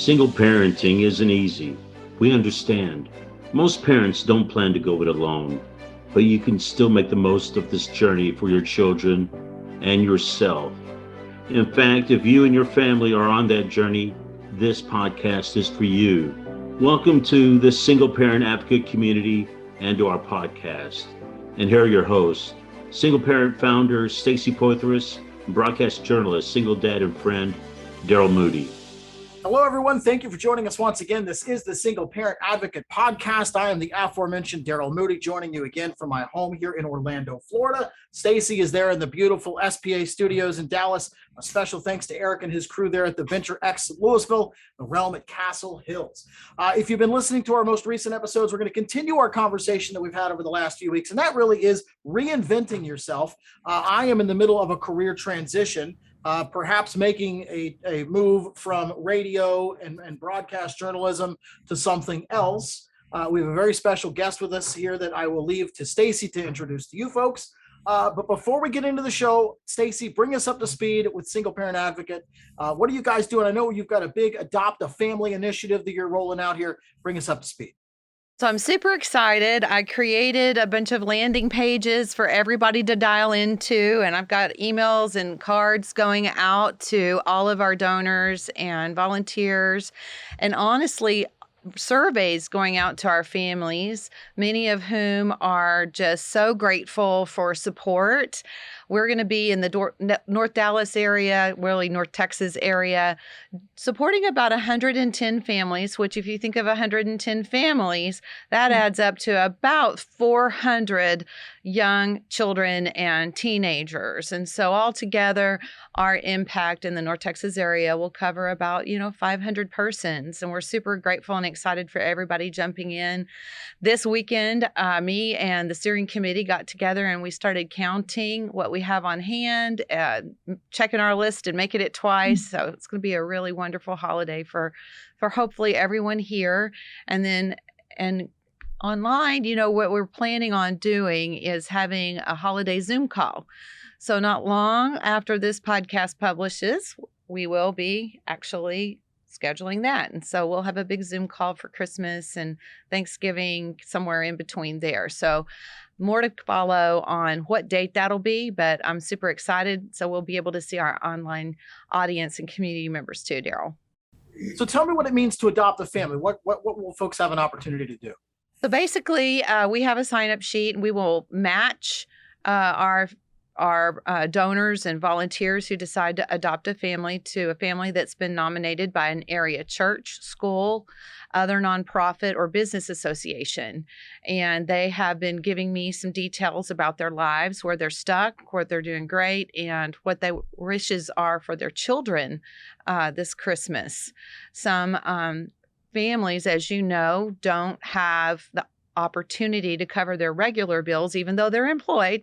Single parenting isn't easy. We understand. Most parents don't plan to go it alone, but you can still make the most of this journey for your children and yourself. In fact, if you and your family are on that journey, this podcast is for you. Welcome to the Single Parent Advocate community and to our podcast. And here are your hosts, single parent founder Stacy Poitras, and broadcast journalist, single dad and friend, Daryl Moody. Hello, everyone. Thank you for joining us once again. This is the Single Parent Advocate podcast. I am the aforementioned Daryl Moody, joining you again from my home here in Orlando, Florida. Stacy is there in the beautiful SPA studios in Dallas. A special thanks to Eric and his crew there at the Venture X Louisville, the Realm at Castle Hills. If you've been listening to our most recent episodes, we're going to continue our conversation that we've had over the last few weeks, and that really is reinventing yourself. I am in the middle of a career transition. Perhaps making a move from radio and broadcast journalism to something else. We have a very special guest with us here that I will leave to Stacy to introduce to you folks. But before we get into the show, Stacy, bring us up to speed with Single Parent Advocate. What are you guys doing? I know you've got a big Adopt a Family initiative that you're rolling out here. Bring us up to speed. So I'm super excited. I created a bunch of landing pages for everybody to dial into, and I've got emails and cards going out to all of our donors and volunteers, and honestly, surveys going out to our families, many of whom are just so grateful for support. We're going to be in the North Dallas area, really North Texas area, supporting about 110 families, which if you think of 110 families, that adds up to about 400 young children and teenagers. And so altogether, our impact in the North Texas area will cover about, 500 persons. And we're super grateful and excited for everybody jumping in. This weekend, me and the steering committee got together and we started counting what we have on hand, checking our list and making it twice. So it's going to be a really wonderful holiday for hopefully everyone here. And online, what we're planning on doing is having a holiday Zoom call. So not long after this podcast publishes, we will be actually scheduling that. And so we'll have a big Zoom call for Christmas and Thanksgiving, somewhere in between there. So more to follow on what date that'll be, but I'm super excited. So we'll be able to see our online audience and community members too, Daryl. So tell me what it means to adopt a family. What will folks have an opportunity to do? So basically, we have a sign-up sheet, and we will match our donors and volunteers who decide to adopt a family to a family that's been nominated by an area church, school, other nonprofit, or business association. And they have been giving me some details about their lives, where they're stuck, where they're doing great, and what their wishes are for their children this Christmas. Some families, as you know, don't have the opportunity to cover their regular bills, even though they're employed,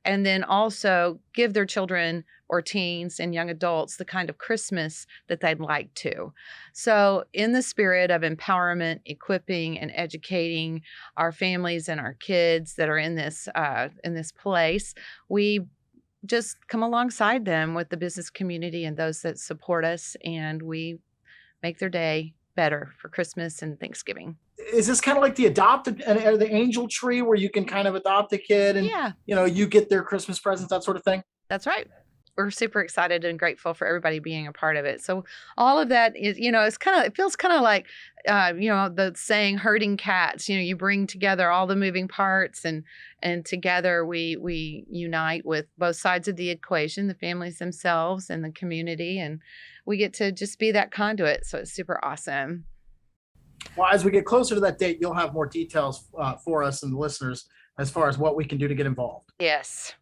and then also give their children or teens and young adults the kind of Christmas that they'd like to. So in the spirit of empowerment, equipping, and educating our families and our kids that are in this place, we just come alongside them with the business community and those that support us, and we make their day better for Christmas and Thanksgiving. Is this kind of like the adopted or the angel tree where you can kind of adopt a kid and, you get their Christmas presents, that sort of thing? That's right. We're super excited and grateful for everybody being a part of it. So all of that is, it feels kind of like, the saying herding cats, you bring together all the moving parts and together we unite with both sides of the equation, the families themselves and the community. And we get to just be that conduit. So it's super awesome. Well, as we get closer to that date, you'll have more details for us and the listeners as far as what we can do to get involved. Yes.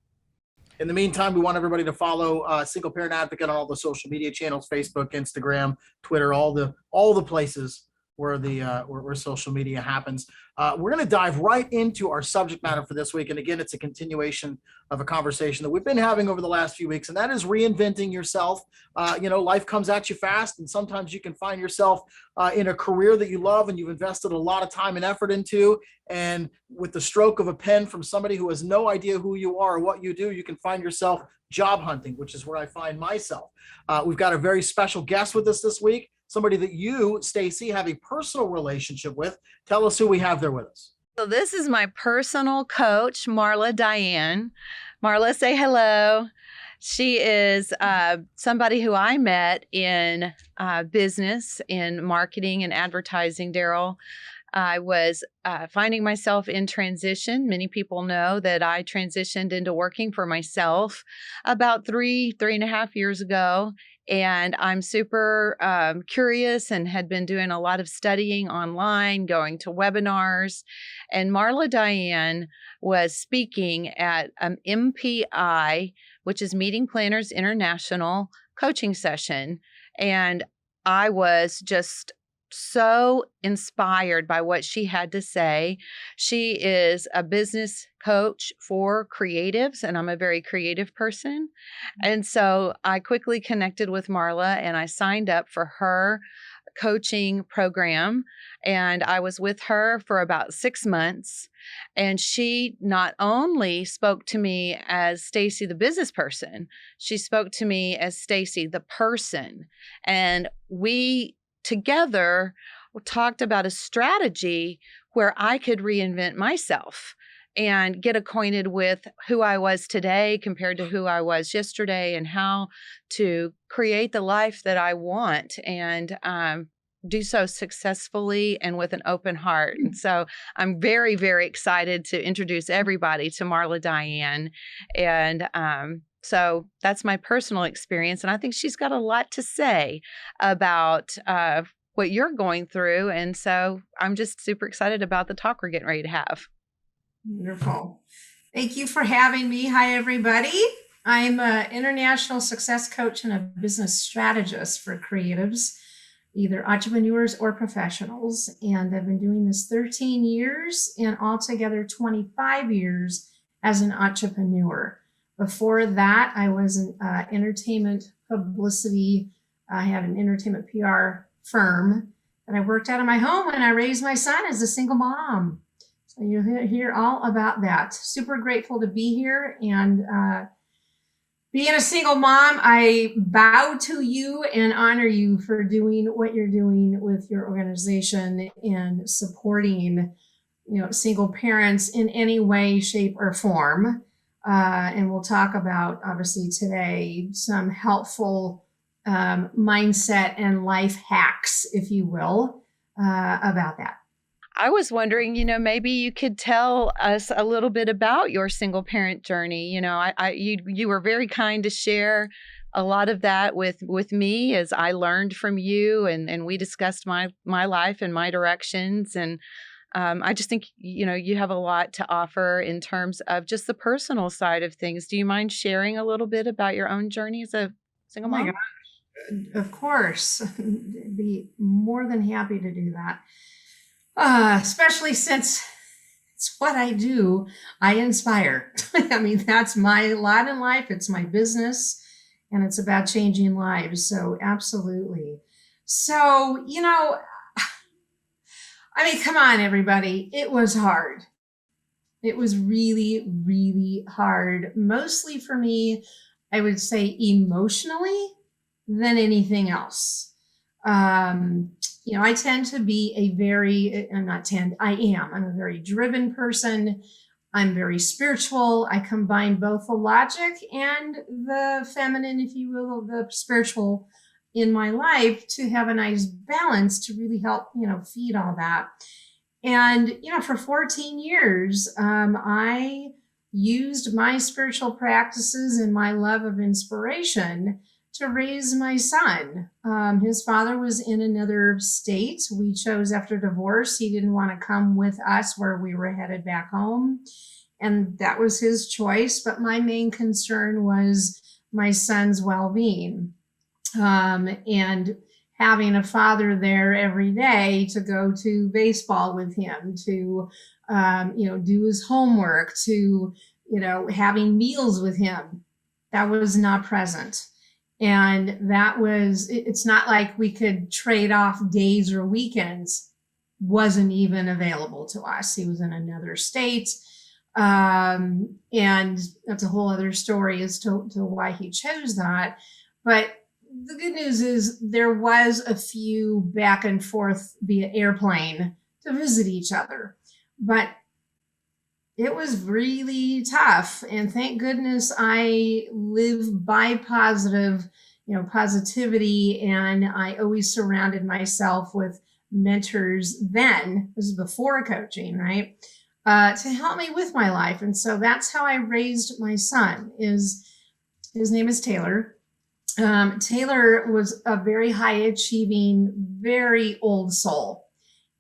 In the meantime, we want everybody to follow Single Parent Advocate on all the social media channels, Facebook, Instagram, Twitter, all the places where where social media happens. We're going to dive right into our subject matter for this week. And again, it's a continuation of a conversation that we've been having over the last few weeks, and that is reinventing yourself. Life comes at you fast, and sometimes you can find yourself in a career that you love and you've invested a lot of time and effort into. And with the stroke of a pen from somebody who has no idea who you are or what you do, you can find yourself job hunting, which is where I find myself. We've got a very special guest with us this week. somebody that you, Stacy, have a personal relationship with. Tell us who we have there with us. So this is my personal coach, Marla Diann. Marla, say hello. She is somebody who I met in business, in marketing and advertising, Daryl. I was finding myself in transition. Many people know that I transitioned into working for myself about three and a half years ago. And I'm super curious and had been doing a lot of studying online, going to webinars. And Marla Diann was speaking at MPI, which is Meeting Planners International coaching session. And I was just so inspired by what she had to say. She is a business coach for creatives, and I'm a very creative person. And so I quickly connected with Marla and I signed up for her coaching program. And I was with her for about 6 months. And she not only spoke to me as Stacy, the business person, she spoke to me as Stacy, the person. And we together talked about a strategy where I could reinvent myself and get acquainted with who I was today compared to who I was yesterday, and how to create the life that I want and do so successfully and with an open heart. And so I'm very, very excited to introduce everybody to Marla Diann. And so that's my personal experience. And I think she's got a lot to say about what you're going through. And so I'm just super excited about the talk we're getting ready to have. Wonderful. Thank you for having me. Hi, everybody. I'm an international success coach and a business strategist for creatives, either entrepreneurs or professionals. And I've been doing this 13 years and altogether 25 years as an entrepreneur. Before that, I was in entertainment publicity. I had an entertainment PR firm that I worked out of my home when I raised my son as a single mom. So you'll hear all about that. Super grateful to be here. And being a single mom, I bow to you and honor you for doing what you're doing with your organization and supporting, single parents in any way, shape, or form. And we'll talk about, obviously, today, some helpful mindset and life hacks, if you will, about that. I was wondering, maybe you could tell us a little bit about your single parent journey. You were very kind to share a lot of that with me as I learned from you, and we discussed my life and my directions. And I just think, you have a lot to offer in terms of just the personal side of things. Do you mind sharing a little bit about your own journey as a single mom? Oh my gosh. Of course. Be more than happy to do that. Especially since it's what I do. I inspire. I mean, that's my lot in life. It's my business, and it's about changing lives. So absolutely. So, come on, everybody. It was hard. It was really, really hard. Mostly for me, I would say emotionally than anything else. I tend to be I'm a very driven person. I'm very spiritual. I combine both the logic and the feminine, if you will, the spiritual in my life to have a nice balance to really help, feed all that. And, for 14 years, I used my spiritual practices and my love of inspiration to raise my son. His father was in another state. We chose after divorce. He didn't want to come with us where we were headed back home. And that was his choice. But my main concern was my son's well-being. And having a father there every day to go to baseball with him, to, do his homework, to, having meals with him, that was not present. And it's not like we could trade off days or weekends, wasn't even available to us. He was in another state. And that's a whole other story as to why he chose that. But the good news is there was a few back and forth via airplane to visit each other, but it was really tough. And thank goodness I live by positivity. And I always surrounded myself with mentors then, this is before coaching, right? To help me with my life. And so that's how I raised my son. His name is Taylor. Taylor was a very high achieving, very old soul.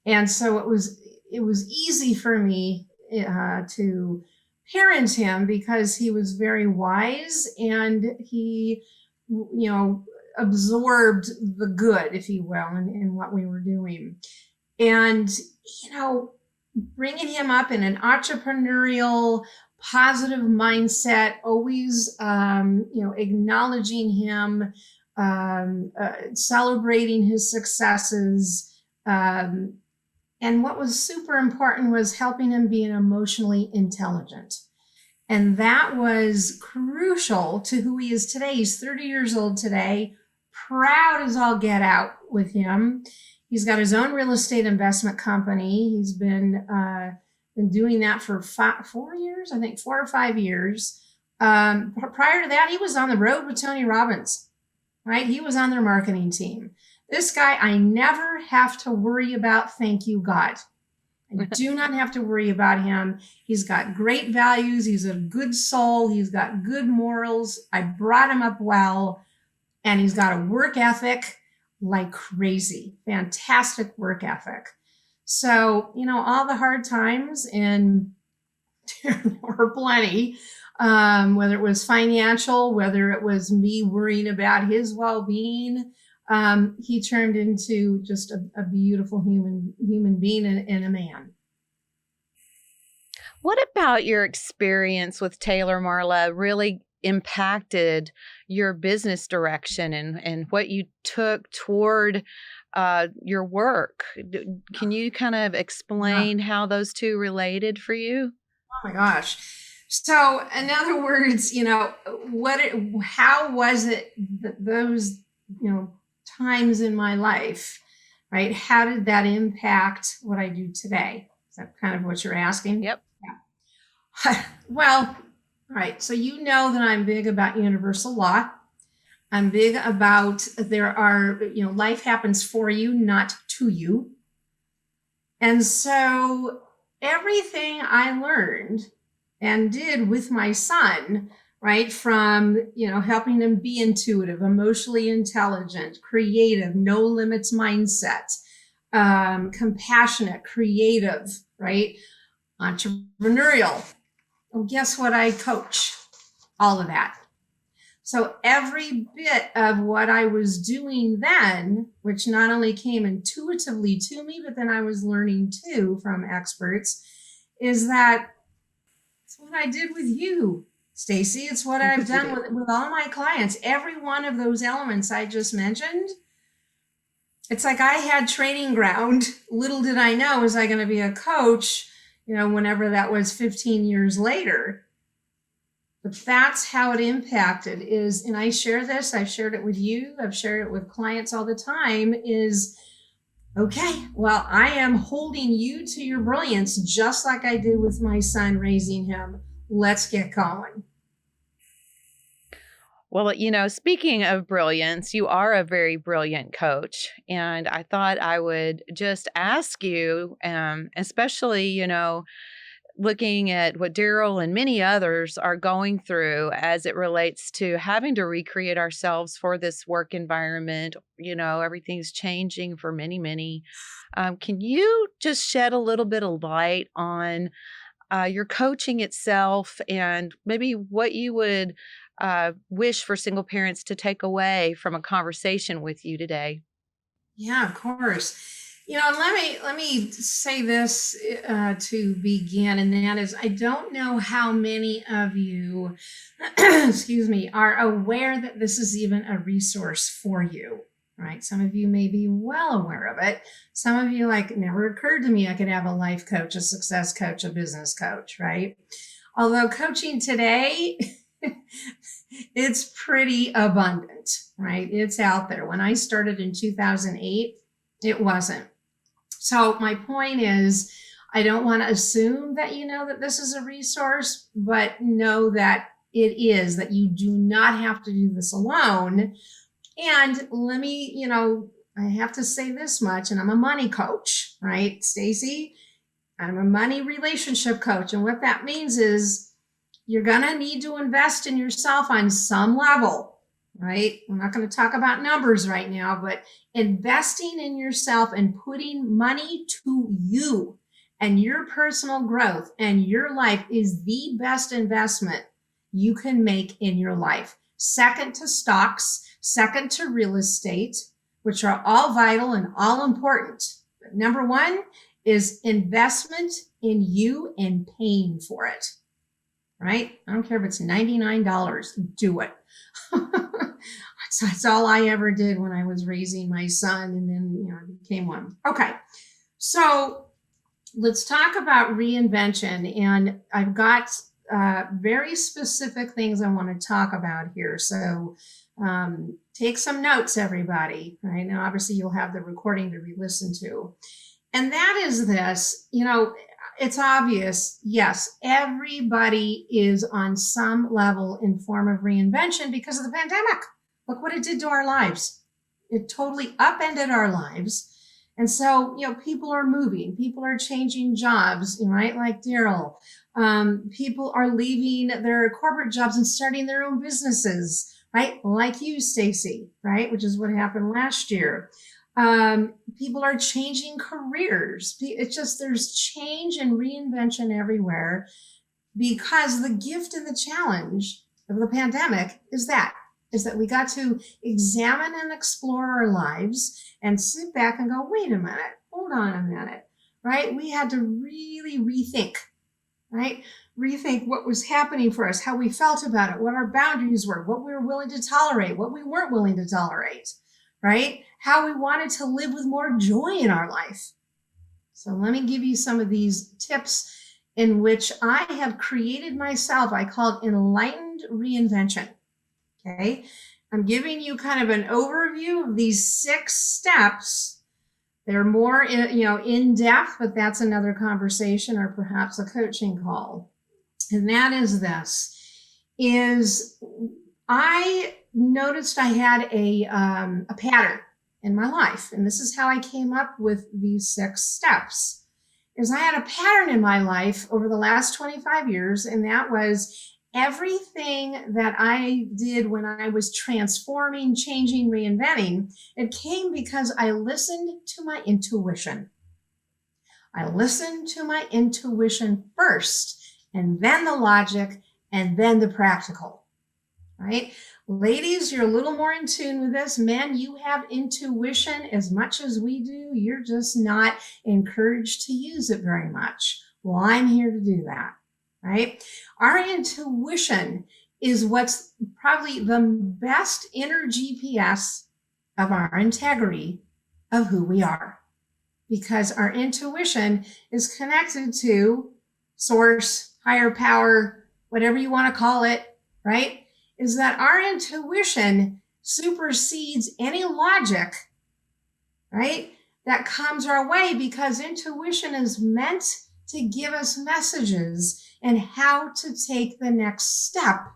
And so it was easy for me to parent him because he was very wise and he, absorbed the good, if you will, in what we were doing. And, bringing him up in an entrepreneurial, positive mindset, always, acknowledging him, celebrating his successes. And what was super important was helping him be emotionally intelligent. And that was crucial to who he is today. He's 30 years old today, proud as all get out with him. He's got his own real estate investment company. He's been doing that for 4 years, I think 4 or 5 years. Prior to that, he was on the road with Tony Robbins, right? He was on their marketing team. This guy, I never have to worry about. Thank you, God. I do not have to worry about him. He's got great values. He's a good soul. He's got good morals. I brought him up well, and he's got a work ethic like crazy. Fantastic work ethic. So, all the hard times, and there were plenty, whether it was financial, whether it was me worrying about his well-being, he turned into just a beautiful human being and a man. What about your experience with Taylor, Marla, really impacted your business direction and what you took toward your work? Can you kind of explain how those two related for you? Oh my gosh. So in other words, how was it that those, times in my life, right? How did that impact what I do today? Is that kind of what you're asking? Yep. Yeah. Well, all right. So that I'm big about universal law. I'm big about life happens for you, not to you. And so everything I learned and did with my son, right, from, helping them be intuitive, emotionally intelligent, creative, no limits mindset, compassionate, creative, right, entrepreneurial. Well, guess what? I coach all of that. So every bit of what I was doing then, which not only came intuitively to me, but then I was learning too from experts, is that it's what I did with you, Stacy. It's what I've done with all my clients. Every one of those elements I just mentioned, it's like I had training ground. Little did I know, was I going to be a coach, whenever that was 15 years later. But that's how it impacted and I share this, I've shared it with you, I've shared it with clients all the time, is, okay, well, I am holding you to your brilliance, just like I did with my son, raising him. Let's get going. Well, speaking of brilliance, you are a very brilliant coach. And I thought I would just ask you, especially, looking at what Daryl and many others are going through as it relates to having to recreate ourselves for this work environment. Everything's changing for many, many. Can you just shed a little bit of light on your coaching itself and maybe what you would wish for single parents to take away from a conversation with you today? Yeah, of course. Let me say this to begin, and that is, I don't know how many of you, excuse me, are aware that this is even a resource for you, right? Some of you may be well aware of it. Some of you, it never occurred to me I could have a life coach, a success coach, a business coach, right? Although coaching today It's pretty abundant, right? It's out there. When I started in 2008, it wasn't. So my point is, I don't want to assume that you know that this is a resource, but know that it is, that you do not have to do this alone. And let me, I have to say this much, and I'm a money coach, right, Stacy? I'm a money relationship coach. And what that means is you're going to need to invest in yourself on some level, right? I'm not going to talk about numbers right now, but investing in yourself and putting money to you and your personal growth and your life is the best investment you can make in your life. Second to stocks, second to real estate, which are all vital and all important. But number one is investment in you and paying for it, right? I don't care if it's $99, do it. That's all I ever did when I was raising my son, and then, I became one. Okay, so let's talk about reinvention, and I've got very specific things I want to talk about here. So take some notes, everybody, right? Now, obviously, you'll have the recording to re-listen to. And that is this, it's obvious. Yes, everybody is on some level in form of reinvention because of the pandemic. Look what it did to our lives. It totally upended our lives. And so, people are moving, people are changing jobs, right? Like Daryl. People are leaving their corporate jobs and starting their own businesses, right? Like you, Stacy, right? Which is what happened last year. People are changing careers. It's just, there's change and reinvention everywhere, because the gift and the challenge of the pandemic is that we got to examine and explore our lives and sit back and go, wait a minute, hold on a minute, right? We had to really rethink, right? Rethink what was happening for us, how we felt about it, what our boundaries were, what we were willing to tolerate, what we weren't willing to tolerate, right? How we wanted to live with more joy in our life. So let me give you some of these tips in which I have created myself. I call it Enlightened Reinvention. Okay. I'm giving you kind of an overview of these 6 steps. They're more, in depth, but that's another conversation or perhaps a coaching call. And that is this, I noticed I had a pattern in my life. And this is how I came up with these 6 steps. I had a pattern in my life over the last 25 years. And that was everything that I did when I was transforming, changing, reinventing. It came because I listened to my intuition. I listened to my intuition first, and then the logic, and then the practical, right? Ladies, you're a little more in tune with this. Men, you have intuition as much as we do. You're just not encouraged to use it very much. Well, I'm here to do that, right? Our intuition is what's probably the best inner GPS of our integrity of who we are, because our intuition is connected to source, higher power, whatever you want to call it, right? Is that our intuition supersedes any logic, right, that comes our way, because intuition is meant to give us messages and how to take the next step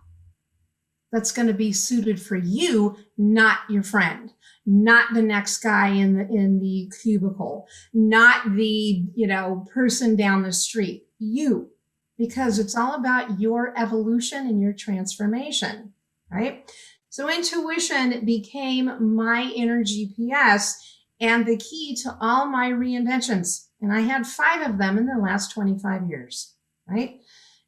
that's going to be suited for you, not your friend, not the next guy in the cubicle, not the person down the street, you. Because it's all about your evolution and your transformation, right? So intuition became my inner GPS and the key to all my reinventions. And I had 5 of them in the last 25 years, right?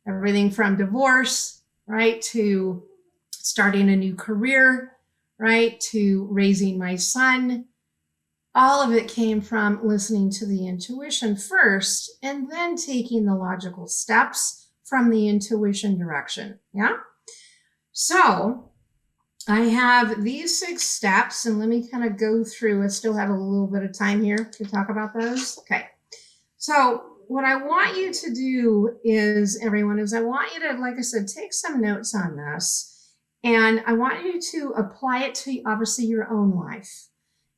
Everything from divorce, right, to starting a new career, right, to raising my son. All of it came from listening to the intuition first and then taking the logical steps from the intuition direction. Yeah. So I have these 6 steps, and let me kind of go through. I still have a little bit of time here to talk about those. Okay. So what I want you to do is, everyone, is I want you to, like I said, take some notes on this. And I want you to apply it to obviously your own life,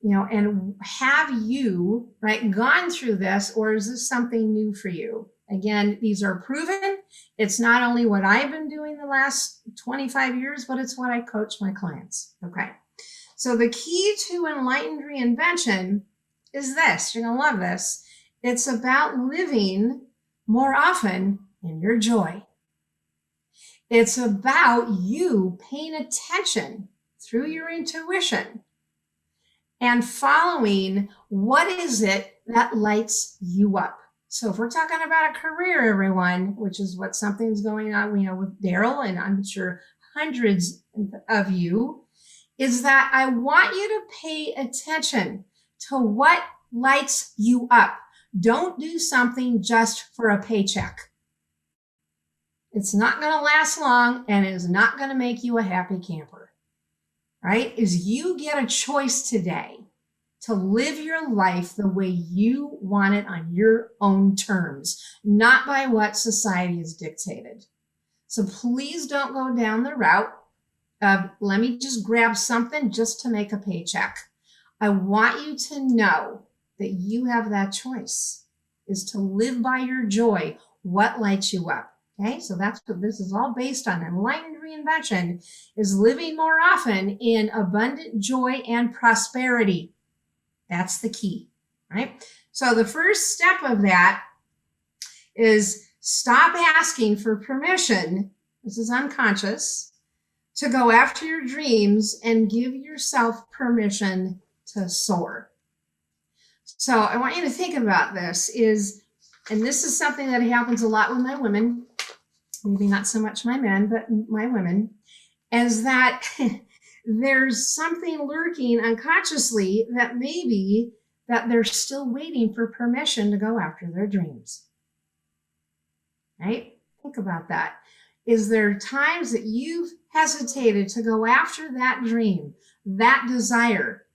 and have you, right, gone through this, or is this something new for you? Again, these are proven. It's not only what I've been doing the last 25 years, but it's what I coach my clients. Okay. So the key to enlightened reinvention is this. You're going to love this. It's about living more often in your joy. It's about you paying attention through your intuition and following what is it that lights you up. So if we're talking about a career, everyone, which is what something's going on, with Daryl, and I'm sure hundreds of you, is that I want you to pay attention to what lights you up. Don't do something just for a paycheck. It's not going to last long, and it is not going to make you a happy camper, right? Is you get a choice today to live your life the way you want it on your own terms, not by what society has dictated. So please don't go down the route of, let me just grab something just to make a paycheck. I want you to know that you have that choice, is to live by your joy, what lights you up. Okay, so that's what this is all based on. Enlightened reinvention is living more often in abundant joy and prosperity. That's the key, right? So the first step of that is stop asking for permission. This is unconscious, to go after your dreams and give yourself permission to soar. So I want you to think about this and this is something that happens a lot with my women, maybe not so much my men, but my women, is that there's something lurking unconsciously that maybe that they're still waiting for permission to go after their dreams, right? Think about that. Is there times that you've hesitated to go after that dream, that desire,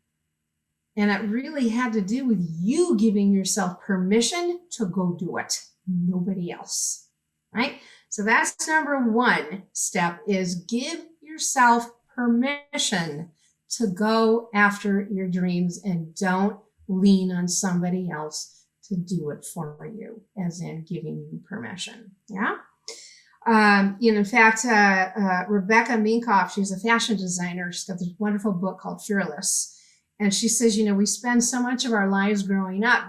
and it really had to do with you giving yourself permission to go do it, nobody else, right? So that's number one step, is give yourself permission to go after your dreams, and don't lean on somebody else to do it for you, as in giving you permission. Yeah. In fact, Rebecca Minkoff, she's a fashion designer. She's got this wonderful book called Fearless. And she says, we spend so much of our lives growing up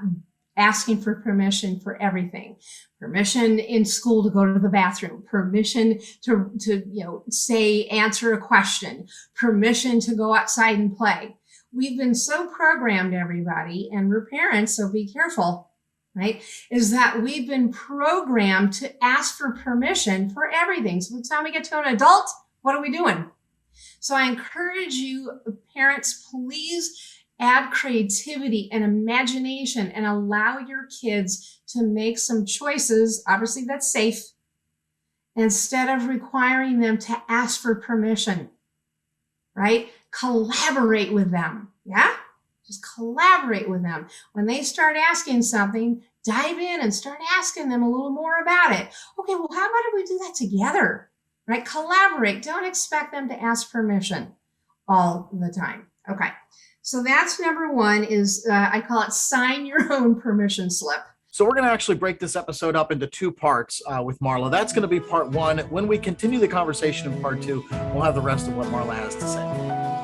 asking for permission for everything. Permission in school to go to the bathroom, permission to answer a question, permission to go outside and play. We've been so programmed, everybody, and we're parents, so be careful, right? Is that we've been programmed to ask for permission for everything. So by the time we get to an adult, what are we doing? So I encourage you, parents, please add creativity and imagination and allow your kids to make some choices, obviously that's safe, instead of requiring them to ask for permission, right? Collaborate with them, yeah? Just collaborate with them. When they start asking something, dive in and start asking them a little more about it. Okay, well, how about if we do that together, right? Collaborate. Don't expect them to ask permission all the time. Okay. So that's number one, is I call it sign your own permission slip. So we're going to actually break this episode up into two parts with Marla. That's going to be part one. When we continue the conversation in part two, we'll have the rest of what Marla has to say.